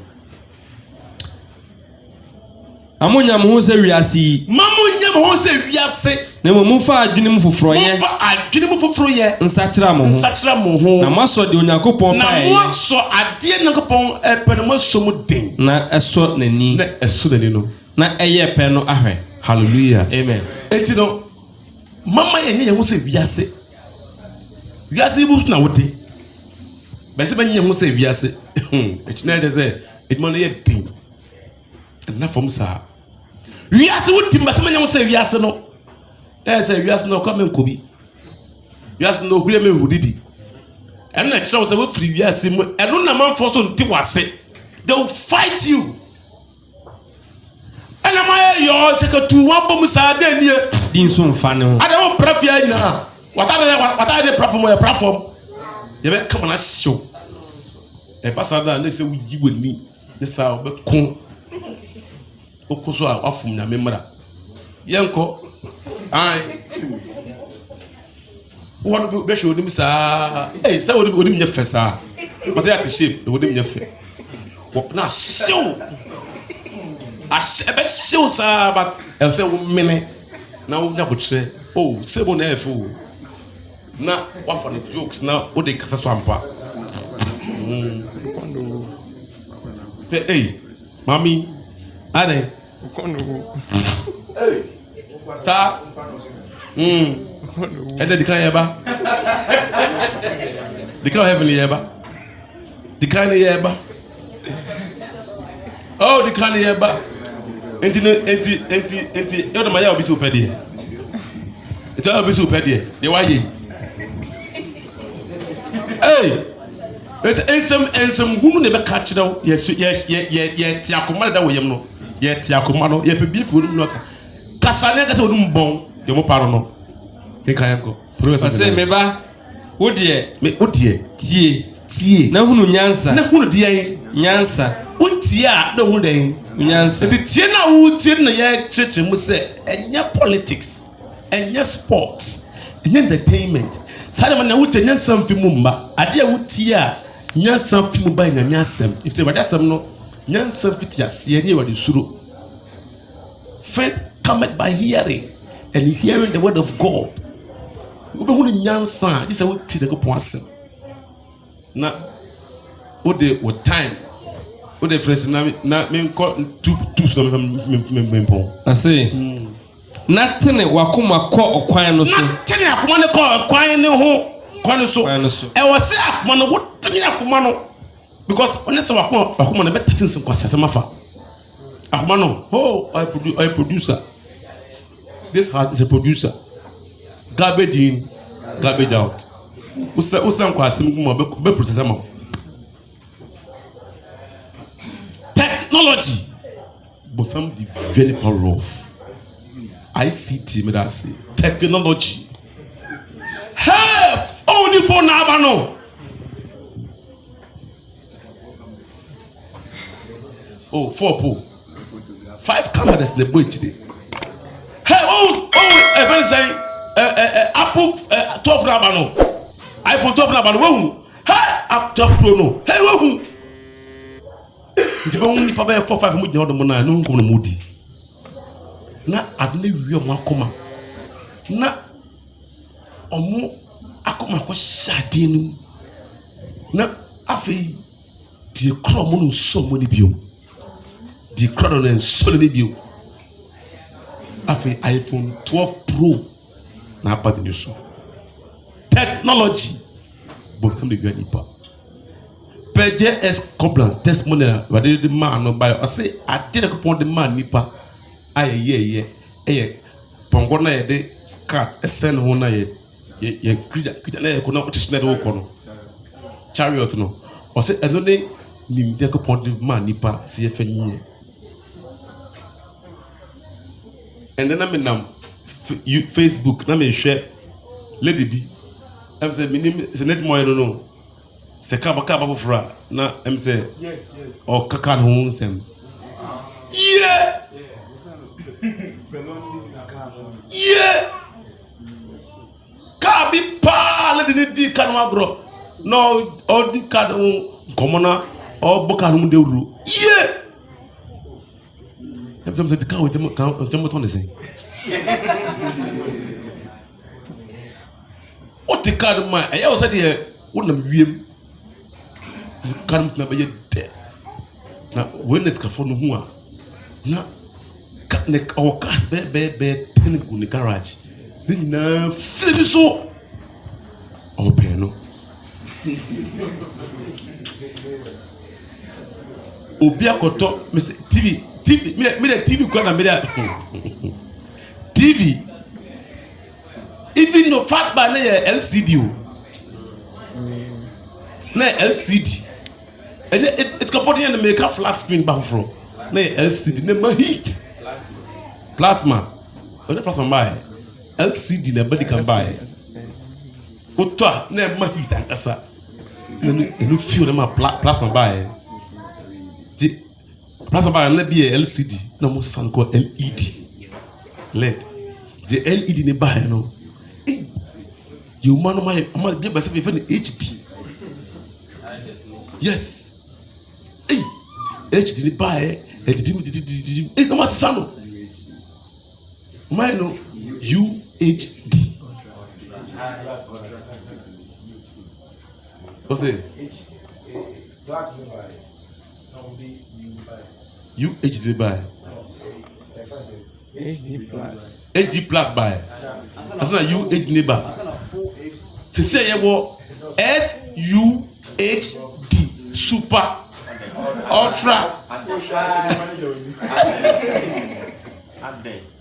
Amonya mo se wiase. Mamonya mo se wiase. Na mo mfa adwene mu foforo ye. Mfa adwene mu foforo ye. Nsakira mo ho. Nsakira mo ho. Na maso de Onyankopon pa ye. Na maso ade Onyankopon pe na maso mu den. Na eso nani. Na eso nani no. Na eye pe no ahwe. Hallelujah. Amen. Enti no mama ye nye ho se wiase. Wiase bu na wote. Ba se ba nye ho se wiase. Echina je se edmo no ye den. Na fom sa. Wiase wote ba se ma nye ho se wiase no. Say wiase no come nkobi. Wiase no hule me hudi bi. And na kira say we free wiase mu. Eno na man for so nti wase. They will fight you. And am I your secretary one bom sa de nie. Din so mfa ne ho. Adam prafia nyina. What are the platform? You be come on a show. E passa da na say we yi wani. Ne sa be kon. Okoso a afum na memra. Yenko ai wonu be show nim sa say wonu nye fe sa but ya to shape wonu nye fe na show be show sa but e say wo mene na wo nya botre say bo na e fe na wa for the jokes na wo de kasa so ampa mami ane ta and then the kind yeba the kind heavenly yeba the kind yeba oh the kind yeba enti you know my ya obi so pede it will be so pede dey why ensem hunu ne be ka kire ye ti akoma da wo yem no ye ti akoma no ye pe bi fu no kasane kase odum bon ye mo paro no he kan ko ase me ba wo de tie na hunu de nyansa wo tie a na hunu de nyansa ti tie na wo tie na ye cheche mu se enya politics enya sports enya entertainment sare man na wo tie nyansa mfi mu mba ade a wo tie a nyansa mfi mu ba nya nyansam if say bada sam no nyansa fiti ase ni wa de suro faith cometh by hearing and hearing the word of God. We don't want nyansa. This is what the go asem. Na o de what time? O de friends na me call two so me pon. I say. Natene wakoma ko okwan no so. Natene akoma ne ko okwan ne ho kwan so. E wo se akoma no wotene akoma no because honestly wakoma no better since kwase mafa. Akoma no I producer. This heart is a producer. Garbage in, garbage out. Usa kwa simu be processor ma. Technology, but some developer of ICT me that say technology. Hey, only for now no. Oh, 5 cameras na boy chide hey a friend say Apple 12 na ba no iPhone 12 na ba no wo hey Apple 12 Pro no hey wo nti ba woni pa ba 4-5 mu gina odo na no nko no mudi na adne wi o makoma na omo akoma ko shade no na afei die kro mo no so mo ni bio die kro no so ni bio afei iPhone 12 Pro na apart ni so technology but some the good pa PJS Coblan testimonial wade the man no buy I say I did a kupon the man nipa aye pongo na ye de cat esen ho na ye krija na ye ko na otis na de wo kono chariot no o say eno ne nim de kupon the man nipa se ye fanyie and then am Facebook na me share lady bi am say minim se net mo no se kaba for na am say yes o kaka no nsem yeah ka bi pa lady ni di kan wa bro no o di kan komona o boka no de ru yeah am say the car with them ton say what the card man I was said here wonam wiem kan na be de na when is ka for no hu a na ne o ka be ten go ni garage ni na fili so o pe no obi akoto me TV me the TV ko na me there TV even no fat ba na LCD o na LCD it's company and make a flat screen back from na LCD na ma heat plasma when the plasma buy LCD na body can buy oto na ma heat akasa na no feel na ma plasma buy the plasma buy na be LCD na mo san ko LED the LED ne buy no you man my be be say HD yes HD ni buy HD no ma sano my no UHD what's it UHD buy HD plus buy that's not UHD neighbor se say ye wo SUHD super ultra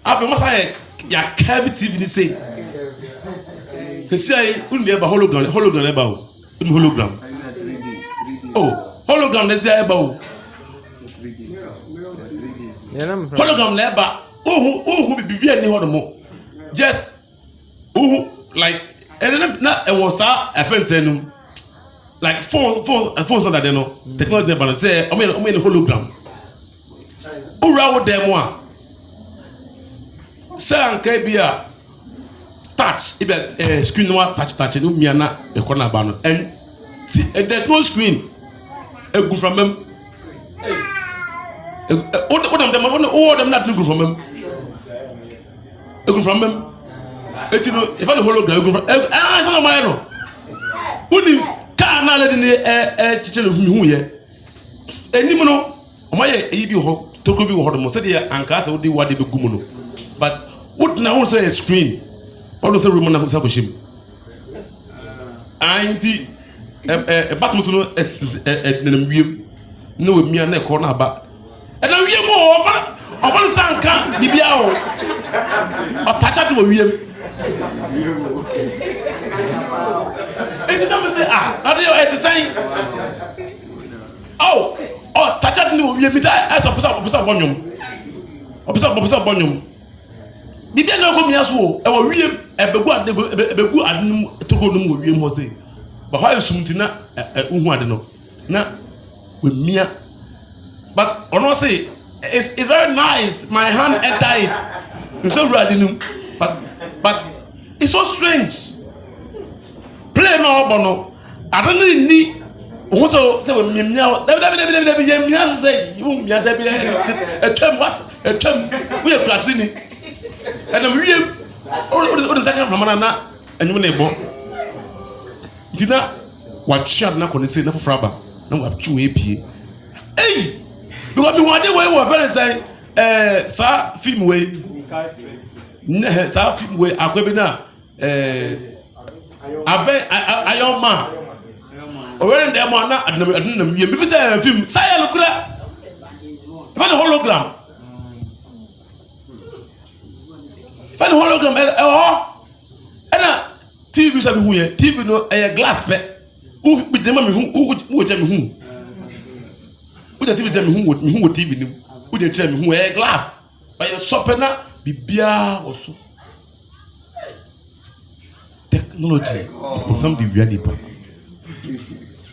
afi mo say ya cavity ni say se say unu be hologram e ba o hologram oh hologram dey say e ba o hologram na e ba ohu bibi ani ho mo just like and na e was a friend say like phones not that they know technology but say I mean hologram ura wo dem a say anka bia touch if screen no touch no mia na e corner ba no and see there's no screen e go from them what them not go from them e go from them et you know if I hologram e go from some my no uni ka na le ni chichele hu ye enim no o ma ye e bi ho toko bi ho do mo se de anka se wo di wade be gumu no but what na won say a screen all the room na ko shim anti batmus no nenam wiem na we mia na e ko na ba na wiem o fa sanka bibia o tacha do wiem it don't say not you it saying oh tacha do wiem mi ta as opposite bonyum opposite bonyum bibia na ko mia so e wo wiem ebegu adnum toko no mo wiem ho say but why sumti na uhu ade no na we mia but ono say it's very nice. My hand enter it. It's so ready, but it's so strange. Play no bono. I don't need. Also, say when me now, say you me a term was a term we are passing it, and I'm really all the second from Manana and you neighbor. Did not what shall not say no fraba, no have 2 AP. Hey, because me one day we were very say, sir, film way, sir, film way, Aquabina, Iron Man. When them are not, I don't know. You visit a film. Say a look at find a hologram. Find a hologram. And TV sabi who ye. TV no a glass pe. Who be the man who tell me who? Who the TV tell me who TV no? Who the tell me who a glass? By your shopper na bibia also. Technology for some the reality.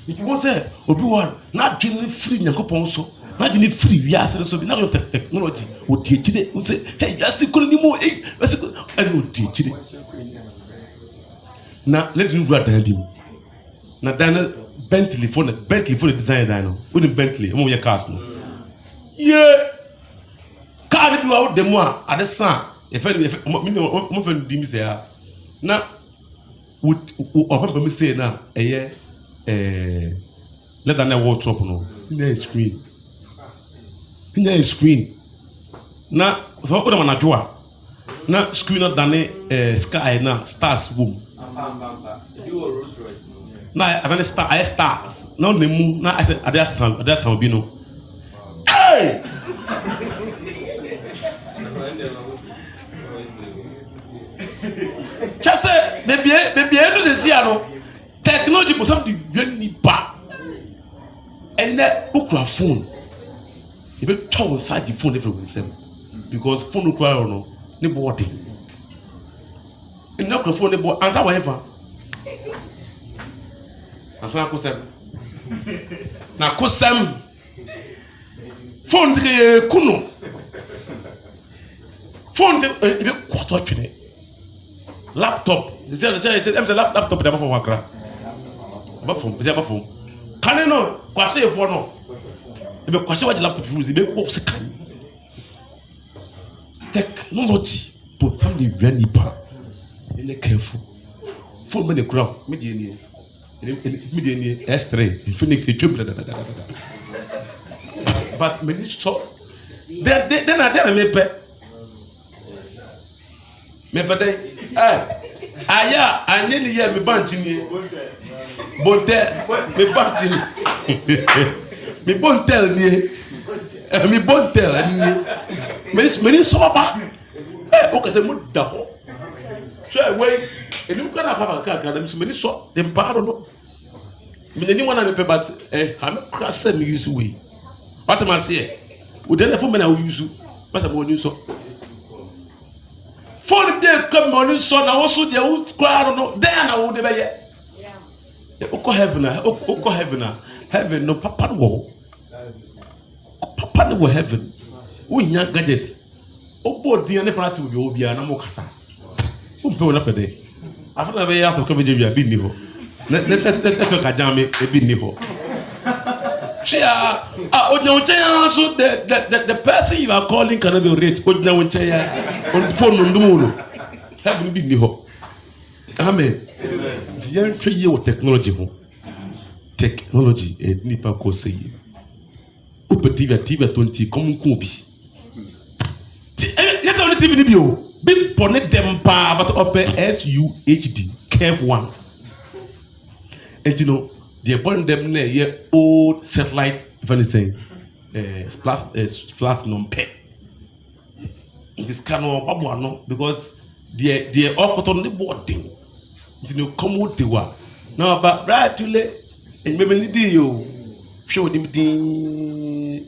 If you want to say, Obi-Wan, not dreaming free, Nakopon so, not dreaming free, yes, and so now your technology would teach it. Would say, hey, just couldn't anymore, and would teach it. Now, let him grab him. Now, Dana Bentley for the design, Dino, wouldn't Bentley, among your castle. Yeah, can't do out the more at the sun. If I didn't say, now, would open me say now, a year. Let that network drop no. In the screen. Na so what man adwoa. Na screen not dane sky na stars boom. Na I stars. Na the moon na I said other sound bi no. Hey! Just say baby do say see no. Technology for something very bad. And that book your phone. You better talk inside the phone everywhere because phone require no body. And now the phone the answer whatever. Answer kusem. Na kusem. Phone the kuno. Phone the quarter twenty. Laptop. They say laptop never for work. Phone. Can you know? Kwase your phone no. If you kwase what laptop use, you make second. Technology, but something very bad. You need careful. Phone when the crowd, median S3, Phoenix, but many so. Then I tell me aya anye ni ye me banchi ni bonte me banchi ni me bontel ni me bontel ni me ni so ba o ka se mo da ho so we enu ka na papa ka me ni so dem pa no me ni wana me pe but am cross me use we what am I say we dey for me na we use but am we use so phone be come money so na wo so dey wo crowd no then na wo dey be ye oko heaven heaven no papa no heaven wo nya gadget obo dia ne party bi obi na mo kasa wo pe wona pede afuna be ya to ko be bia bi ni ho ne to ka jam me bi ni ho so the person you are calling cannot be rich. On phone no heaven be ni ho. Amen. The young tree with technology ho. Technology e nipa ko say. Upe TV 20 comme bi. Let's only TV ni bi o. Bi pone dem pa but up SUHD Curve 1. And you know they born them near yeah, old satellite, if anything, flash non pay. It is kind of no because they all got on the boarding. You know, come with the one. Now, but right to lay and maybe need you show them the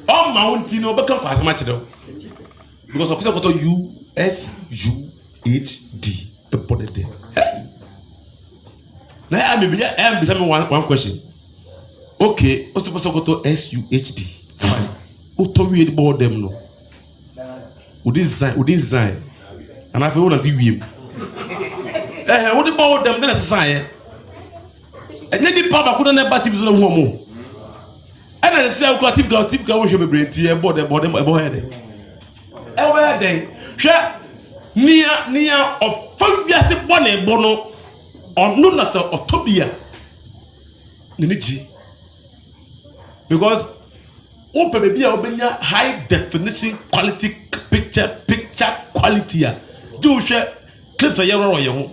all mountain over come as much though because of course I got USUHD. The body there. Now I am one question. Okay, what's supposed to go to SUHD? Fine. Who told you about them? No. Who design? And I feel what you will. What about them? Then it's a sign. And then the papa couldn't have batted with one more. And I say, I've typical worship a brain tea about them about head. Every day, share near of 5 years one a bono or no nasa or Tobia. Ninichi. Because open baby obenya high definition quality picture quality. Do share clips a year or your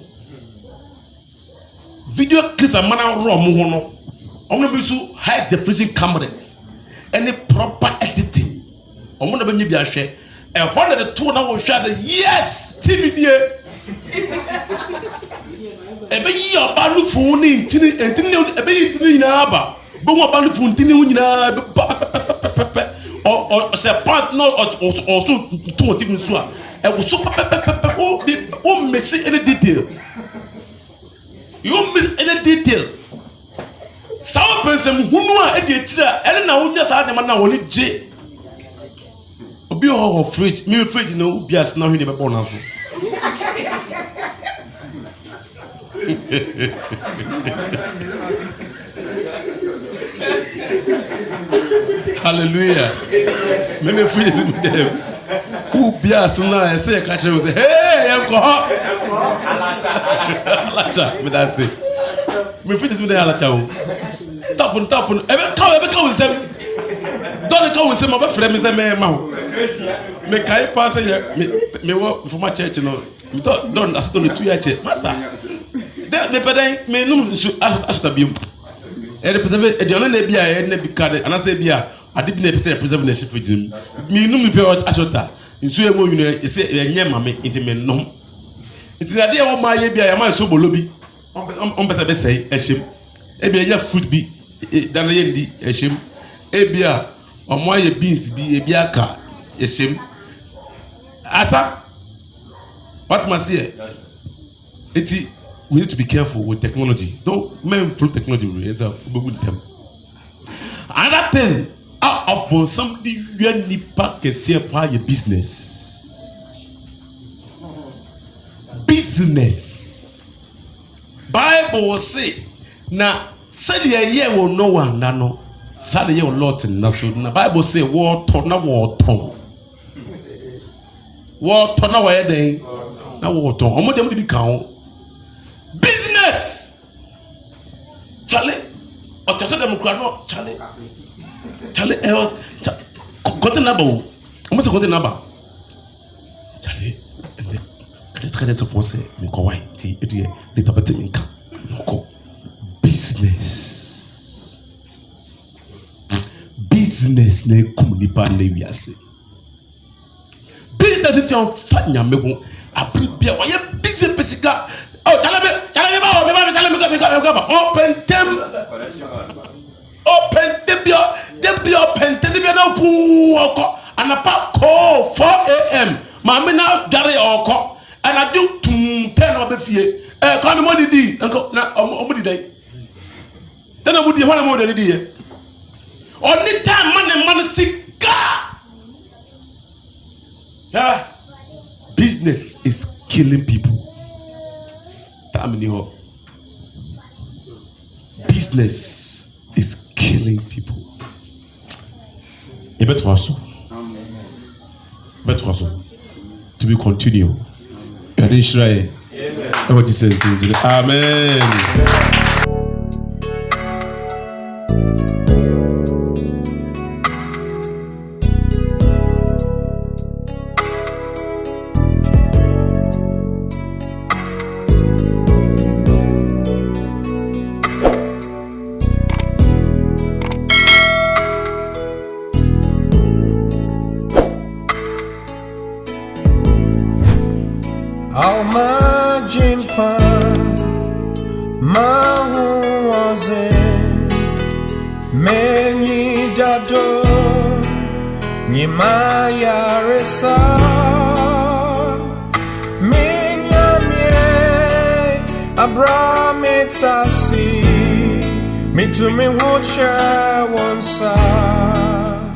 video clips a man raw muhono. I'm gonna be so high definition cameras. Any proper editing. I'm gonna be a share. And one of the two now will share yes, TV dear. Ebe yi abanu phone ntini ebe yi na aba. Bo mo abanu phone ntini hu nyina or say part no or so two TV so a e wo so o miss any detail. You miss any detail. Sawa person hunu a e dey kira ene na wonya sa de ma na woni je. Obi ho fridge me fridge no obi as na hwe de be born na so. Hallelujah. Me fridge is with them. Who be as na I say catch you say hey alcohol. Alacha me that say. Me fridge is with them alacha o. Tapun ebe ka we say don't come with say my friend me say me ma o. Me kai pass me wo for my church no. Me don't as to 2 year church. Master. Me pedai me num asuta biom. E de preserve e de ona na bia e na bi card ana say bia ade bi na preserve na shift jim. Me num pe asuta. Nsu e mo yunu e say enye mame nti me nom. Nti na de e wo ma ye bia ya ma so bolobi. On pesa be say e shim. E bia ya fruit bi dan ye ndi e shim. E bia omo ye beans bi e bia ka e shim. Asa what must here? We need to be careful with technology. Don't men through technology. It's a good them. Another thing, out of somebody really pack a your business. Business. Bible say now. Say the year will no one no. Say the year will lot in naso. Na Bible say war turn na war turn. War turn na war den. Na war turn. Omo dem be count. Business. Charlie. O tese dem kura no Charlie. Charlie else. Content number. Omo se content number. Charlie. Let's get it for say me ko why ti e dey little bit me nka. No business na komunipa na wiase. Business it on fanya mego abribia wa ye busy pesika. Oh tell me open them open them na pu oko anapa call 4 a.m. Mama na dare oko and I do 10 obefie come money di na omudi dai. Then I would be one more than a day. Only time man sika. Yeah. Business is killing people. Business is killing people. Et better also. To be continue. Amen. Amen. I'll imagine Mahu was in Many Dado Nimaya Resa Minyamye Abrametasi Me to me watch one side.